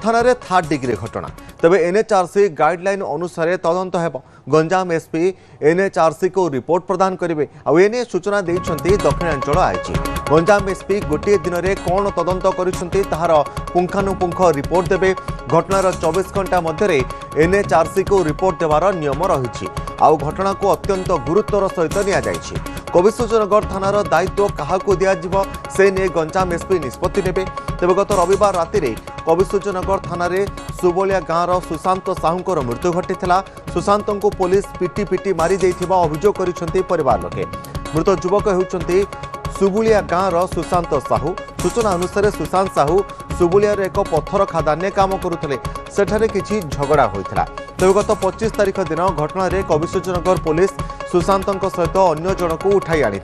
थाना रे third degree घटना तेज एनएचआरसी गाइडलाइन अनुसार तदंत हो गंजाम एसपी एनएचआरसी को रिपोर्ट प्रदान करेंगे आने सूचना देते दक्षिणांचल आईजी गंजाम एसपी गोटे दिन में कौन तदंत कर पुंखानुपुंख रिपोर्ट देवे घटनार 24 घंटा मध्य एनएचआरसी को रिपोर्ट देवार नियम रही आउ घटना को अत्यंत गुरुत्वर सहित नि कविसूर्यनगर थानार दायित्व क्या दिज्व से नहीं गंजाम एसपी निष्पत्ति नेबे तेज गत रविवार राति कविसूर्यनगर थाना सुबलिया गाँव सुशांत साहूर मृत्यु घटी सुशांत को पुलिस पिटी पिटी मारी अभियोग कर परिवार लोके मृत युवक होती सुबुलिया गाँव सुशांत साहू सूचना अनुसार सुशांत साहू सुबुलिया एक पत्थर खादान्य काम करुले सेठारे किछि झगड़ा होता तेज गत 25 तारिख दिन घटना कविसूर्यनगर पुलिस सुशांत सहित अन्य जन को उठाई आनी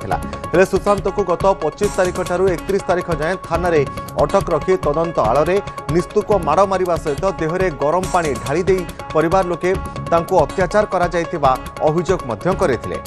सुशांत को गत 25 तारिख ठारू 31 तारिख जाए थाना अटक रखी तदंत आଳରେ निस्तुक माड़ मारिबा सहित देहरे गरम पानी ढाली दे परिवार लोके तांको अत्याचार करा जायतिबा अभियोग मध्य करथिले।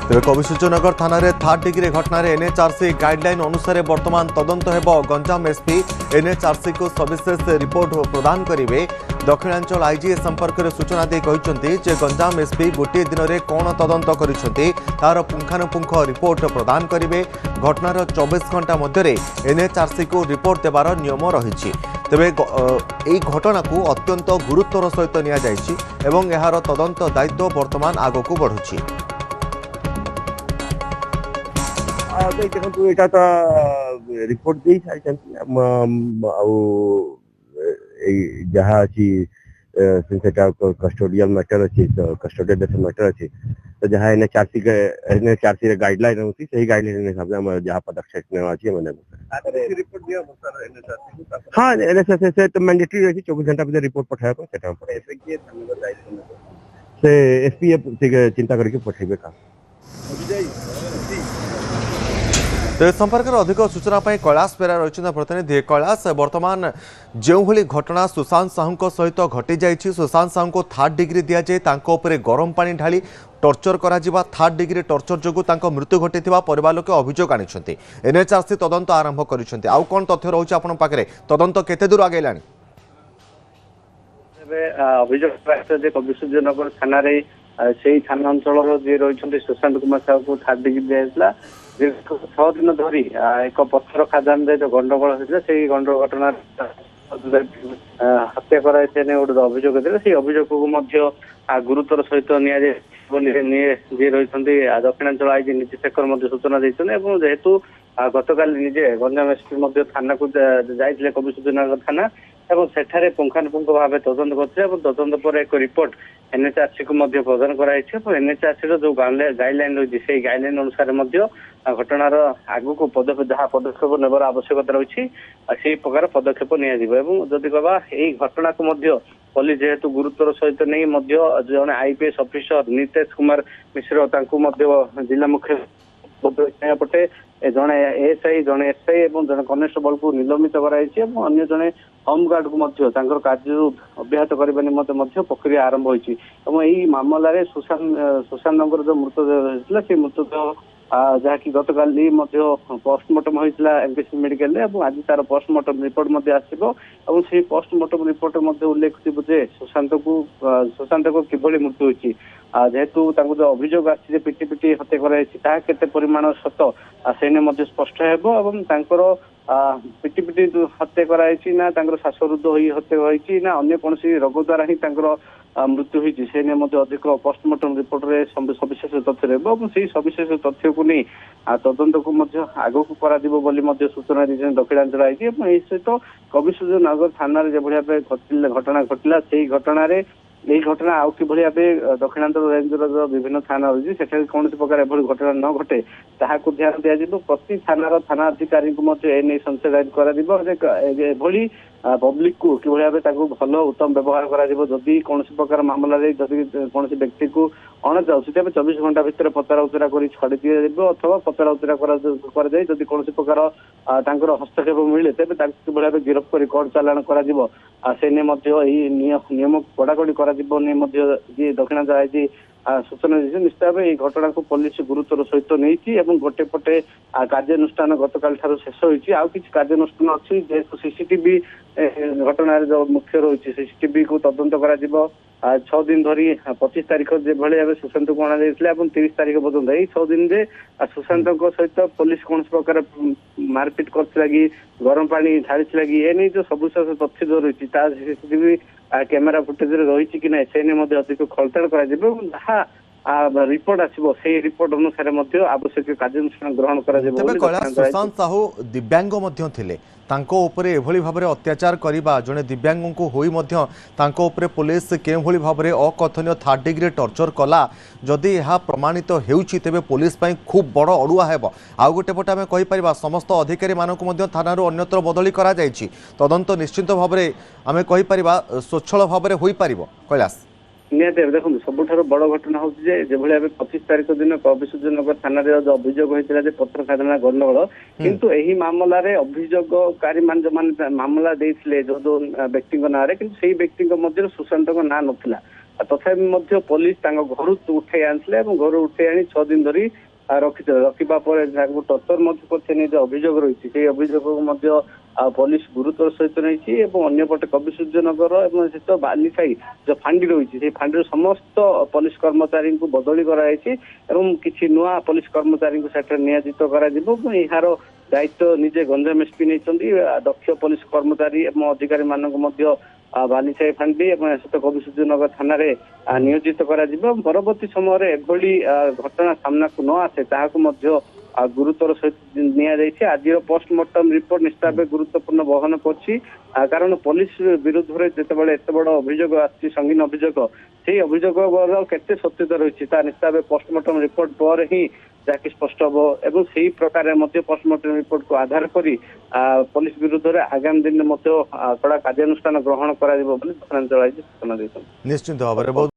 तेज कविसूर्यनगर थाना थर्ड डिग्री घटना एनएचआरसी गाइडलाइन अनुसार वर्तमान तदंत हो गंजाम एसपी एनएचआरसी को सविशेष रिपोर्ट प्रदान करेंगे दक्षिणांचल आईजी संपर्क में सूचना दे कहते गंजाम एसपी गोटे दिन में कौन तदंत कर पुंखानुपुंख रिपोर्ट प्रदान करेंगे घटनार 24 घंटा मध्य एनएचआरसी को रिपोर्ट देवार नियम रही तेरे यही घटना को अत्यंत गुरुत्वर सहित नि यार तदंत दायित्व वर्तमान आग को बढ़ुछि। देखो यहाँ तो रिपोर्ट दे सारी जहाँ अच्छी कस्टोडियल मैटर अच्छी कस्टोडियल मैटर अच्छी तो जहाँ एनएचआरसी गाइडलाइन होती से गाइडलाइन हिसाब से जहाँ पदक्षेप हाँ एनएचआरसी से तो मैंडेटरी रही 24 घंटा भीतर रिपोर्ट पठाया से एसपी चिंता करके पठेबे का तो इस संपर्क में अधिक सूचना कैलाश बेरा रही प्रतिनिधि कैलाश वर्तमान जो भली घटना सुशांत साहू सहित घटी जाइए सुशांत साहू को थर्ड डिग्री दि जाए गरम पानी ढाली टर्चर करा थर्ड डिग्री टर्चर जो मृत्यु घटी परिवार लोक अभियोग आनी एनएचआरसी तदंत आरंभ कर कौन तथ्य रोचे आपण पाखे तदंत केते दूर आगे अभियोग कविसूर्यनगर थाना से थाना अंचल जी रही सुशांत कुमार साहू को थर्ड डिग्री दिया 6 दिन धरी एक पत्थर खादान जो गंडगोल होता है गंड घटना हत्या कराई गोटे अभियोग देते से अभियोग को गुरुतर सहित जी रही दक्षिणांचल आईजी नीति शेखर सूचना देते जेहेतु गतकाल निजे गंजाम एसपी थाना को जाइए कविसूर्यनगर थाना और सेठारे पुंखानुपुंख भाव तदंत करते तदंत पर एक रिपोर्ट एनएचआरसी को प्रदान कराई एनएचआरसी जो गाइडलाइन रही है गाइडलाइन अनुसार घटनार आगु को जहाँ पदक्षेप नेबार आवश्यकता रही से प्रकार पदक्षेप निदि कहवा यही घटना को पुलिस जेहेतु गुरुत्वर सहित नहीं जड़े आईपीएस ऑफिसर नितेश कुमार मिश्र जिला मुख्य पटे जड़े एएसआई जड़े एसआई और जड़े कनेस्टेबल को निलंबित कराई अन्य जड़े होमगार्ड को कार्य अब्याहत करने निमंते प्रक्रिया आरंभ होती मामलें सुशांत जो मृतदेह होता से मृतदेह जहाँकि गतकाल पोस्टमार्टम होता एमकेसी मेडिकल आज तार पोस्टमार्टम रिपोर्ट आसो से पोस्टमार्टम रिपोर्ट उल्लेख थी सुशांत को किभली मृत्यु होती जेहेतु जो अभियोग आसी पिटी पिटी हत्या कराई केते परिमाण सत से स्पष्ट हो पिटी पिटी हत्या कराई ना श्वासरुद्ध हो हत्या होती ना अन्य कौन रोग द्वारा ही मृत्यु होती से अधिक पोस्टमार्टम रिपोर्ट रे सविशेष तथ्य रही से सविशेष तथ्य को नहीं तदंत को आग को कर सूचना दी दक्षिणांचल आई सहित कविसूर्यनगर थाना जो भाव घटना घटला से घटना यही घटना आउ कि भाव दक्षिणांचल रेंजर जो विभिन्न थाना रही है कौन प्रकार एभली घटना न घटे ताकू ध्यान दिज्व प्रति थानार थाना अधिकारी को एने संशय कर पब्लिक को कि भाव भल उत्तम व्यवहार करा कौन प्रकार मामलें जदि कौन व्यक्ति को ଅଣାଯାଉଛି ତେବେ 24 ଘଣ୍ଟା ଭିତରେ ପଚରା ଉଚରା କରି ଛାଡି ଦିଆଯିବ ଅଥବା ପଚରା ଉଚରା କରାଯାଇ ଯଦି କୌଣସି ପ୍ରକାର ତାଙ୍କର ହସ୍ତକ୍ଷେପ ମିଳେ ତେବେ ତାଙ୍କୁ କିଭଳି ଭାବେ ଗିରଫ କରି କୋର୍ଟ ଚାଲାଣ କରାଯିବ ସେ ନେଇ ମଧ୍ୟ ଏହି ନିୟମ କଡାକଡି କରାଯିବ ନେଇ ମଧ୍ୟ ଯିଏ ଦକ୍ଷିଣାଞ୍ଚଳ ଆଇଜି ସୂଚନା ଦେଇଛି। ନିଶ୍ଚିତ ଭାବେ ଏହି ଘଟଣାକୁ ପୋଲିସ ଗୁରୁତ୍ୱର ସହିତ ନେଇଛି ଏବଂ ଗୋଟେ ପଟେ କାର୍ଯ୍ୟାନୁଷ୍ଠାନ ଗତକାଲି ଠାରୁ ଶେଷ ହୋଇଛି। ଆଉ କିଛି କାର୍ଯ୍ୟାନୁଷ୍ଠାନ ଅଛି ଯେହେତୁ ସିସିଟିଭି ଘଟଣାରେ ଯୋଉ ମୁଖ୍ୟ ରହିଛି ସିସିଟିଭି କୁ ତଦନ୍ତ କରାଯିବ। 6 ଦିନ ଧରି 25 ତାରିଖ ଯେଭଳି ଭାବେ ସୁଶାନ୍ତକୁ ଅଣାଯାଇଥିଲା ଏବଂ 30 ତାରିଖ ପର୍ଯ୍ୟନ୍ତ ଏଇ 6 ଦିନରେ ସୁଶାନ୍ତଙ୍କ ସହିତ ପୋଲିସ କୌଣସି ପ୍ରକାର ମାରପିଟ କରିଥିଲା କି ଗରମ ପାଣି ଢାଳିଥିଲା କି ଏ ନେଇ ଯୋଉ ସବୁ ତଥ୍ୟ ଯୋଉ ରହିଛି ତା ସିସିଟିଭି କ୍ୟାମେରା ଫୁଟେଜରେ ରହିଛି କି ନାହିଁ ସେ ନେଇ ମଧ୍ୟ ଅଧିକ ଖୋଳତାଡ଼ କରାଯିବ ଏବଂ ଯାହା ରିପୋର୍ଟ ଆସିବ ସେଇ ରିପୋର୍ଟ ଅନୁସାରେ ମଧ୍ୟ ଆବଶ୍ୟକୀୟ କାର୍ଯ୍ୟାନୁଷ୍ଠାନ ଗ୍ରହଣ କରାଯିବ। ତେବେ କୈଳାସ ସୁଶାନ୍ତ ସାହୁ ଦିବ୍ୟାଙ୍ଗ ମଧ୍ୟ ଥିଲେ ତାଙ୍କ ଉପରେ ଏଭଳି ଭାବରେ ଅତ୍ୟାଚାର କରିବା ଜଣେ ଦିବ୍ୟାଙ୍ଗଙ୍କୁ ହୋଇ ମଧ୍ୟ ତାଙ୍କ ଉପରେ ପୁଲିସ କେଉଁଭଳି ଭାବରେ ଅକଥନୀୟ 3rd ଡିଗ୍ରୀ ଟର୍ଚର କଲା ଯଦି ଏହା ପ୍ରମାଣିତ ହେଉଛି ତେବେ ପୁଲିସ ପାଇଁ ଖୁବ୍ ବଡ଼ ଅଡ଼ୁଆ ହେବ। ଆଉ ଗୋଟେ ପଟେ ଆମେ କହିପାରିବା ସମସ୍ତ ଅଧିକାରୀମାନଙ୍କୁ ମଧ୍ୟ ଥାନାରୁ ଅନ୍ୟତ୍ର ବଦଳି କରାଯାଇଛି ତଦନ୍ତ ନିଶ୍ଚିତ ଭାବରେ ଆମେ କହିପାରିବା ସ୍ୱଚ୍ଛଳ ଭାବରେ ହୋଇପାରିବ। କୈଳାସ ନିହାତି ଦେଖନ୍ତୁ ସବୁଠାରୁ ବଡ ଘଟଣା ହଉଛି ଯେ ଯେଭଳି ଭାବେ 25 ତାରିଖ ଦିନ କବିସୂର୍ଯ୍ୟନଗର ଥାନାରେ ଯୋଉ ଅଭିଯୋଗ ହୋଇଥିଲା ଯେ ପତ୍ର ଖାଦନା ଗଣ୍ଡଗୋଳ କିନ୍ତୁ ଏହି ମାମଲାରେ ଅଭିଯୋଗକାରୀ ମାନେ ଯୋଉମାନେ ମାମଲା ଦେଇଥିଲେ ଯୋଉ ବ୍ୟକ୍ତିଙ୍କ ନାଁରେ କିନ୍ତୁ ସେଇ ବ୍ୟକ୍ତିଙ୍କ ମଧ୍ୟରେ ସୁଶାନ୍ତଙ୍କ ନାଁ ନଥିଲା। ତଥାପି ମଧ୍ୟ ପୋଲିସ ତାଙ୍କ ଘରୁ ଉଠେଇ ଆଣିଥିଲେ ଏବଂ ଘରୁ ଉଠେଇ ଆଣି 6 ଦିନ ଧରି ରଖିଥିଲେ। ରଖିବା ପରେ ତାଙ୍କୁ ଟର୍ଚର ମଧ୍ୟ କରିছে ନେଇ ଯୋଉ ଅଭିଯୋଗ ରହିଛି ସେଇ ଅଭିଯୋଗକୁ ମଧ୍ୟ ପୋଲିସ ଗୁରୁତ୍ୱର ସହିତ ନେଇଛି ଏବଂ ଅନ୍ୟପଟେ କବିସୂର୍ଯ୍ୟନଗର ଏବଂ ଶେଷ ବାଲିସାହି ଯୋଉ ଫାଣ୍ଡି ରହିଛି ସେଇ ଫାଣ୍ଡିର ସମସ୍ତ ପୋଲିସ କର୍ମଚାରୀଙ୍କୁ ବଦଳି କରାଯାଇଛି ଏବଂ କିଛି ନୂଆ ପୋଲିସ କର୍ମଚାରୀଙ୍କୁ ସେଠାରେ ନିୟୋଜିତ କରାଯିବ ଏବଂ ଏହାର ଦାୟିତ୍ୱ ନିଜେ ଗଞ୍ଜାମ ଏସପି ନେଇଛନ୍ତି। ଦକ୍ଷ ପୋଲିସ କର୍ମଚାରୀ ଏବଂ ଅଧିକାରୀ ମାନଙ୍କୁ ମଧ୍ୟ ବାଲିସାହି ଫାଣ୍ଡି ଏବଂ ସହିତ କବିସୂର୍ଯ୍ୟନଗର ଥାନାରେ ନିୟୋଜିତ କରାଯିବ। ପରବର୍ତ୍ତୀ ସମୟରେ ଏଭଳି ଘଟଣା ସାମ୍ନାକୁ ନ ଆସେ ତାହାକୁ ମଧ୍ୟ ଗୁରୁତ୍ୱର ସହିତ ନିଆଯାଇଛି। ଆଜିର ପୋଷ୍ଟମର୍ଟମ ରିପୋର୍ଟ ନିଶ୍ଚିତ ଭାବେ ଗୁରୁତ୍ୱପୂର୍ଣ୍ଣ ବହନ କରୁଛି କାରଣ ପୋଲିସ ବିରୁଦ୍ଧରେ ଯେତେବେଳେ ଏତେ ବଡ ଅଭିଯୋଗ ଆସିଛି ସଙ୍ଗୀନ ଅଭିଯୋଗ ସେଇ ଅଭିଯୋଗର କେତେ ସତ୍ୟତା ରହିଛି ତା ନିଶ୍ଚିତ ଭାବେ ପୋଷ୍ଟମର୍ଟମ ରିପୋର୍ଟ ପରେ ହିଁ ଯାହାକି ସ୍ପଷ୍ଟ ହବ ଏବଂ ସେଇ ପ୍ରକାରେ ମଧ୍ୟ ପୋଷ୍ଟମର୍ଟମ ରିପୋର୍ଟକୁ ଆଧାର କରି ପୋଲିସ ବିରୁଦ୍ଧରେ ଆଗାମୀ ଦିନରେ ମଧ୍ୟ କଡ଼ା କାର୍ଯ୍ୟାନୁଷ୍ଠାନ ଗ୍ରହଣ କରାଯିବ ବୋଲି ଦକ୍ଷିଣାଞ୍ଚଳ ଆଇଜି ସୂଚନା ଦେଇଛନ୍ତି। ନିଶ୍ଚିତ ଭାବରେ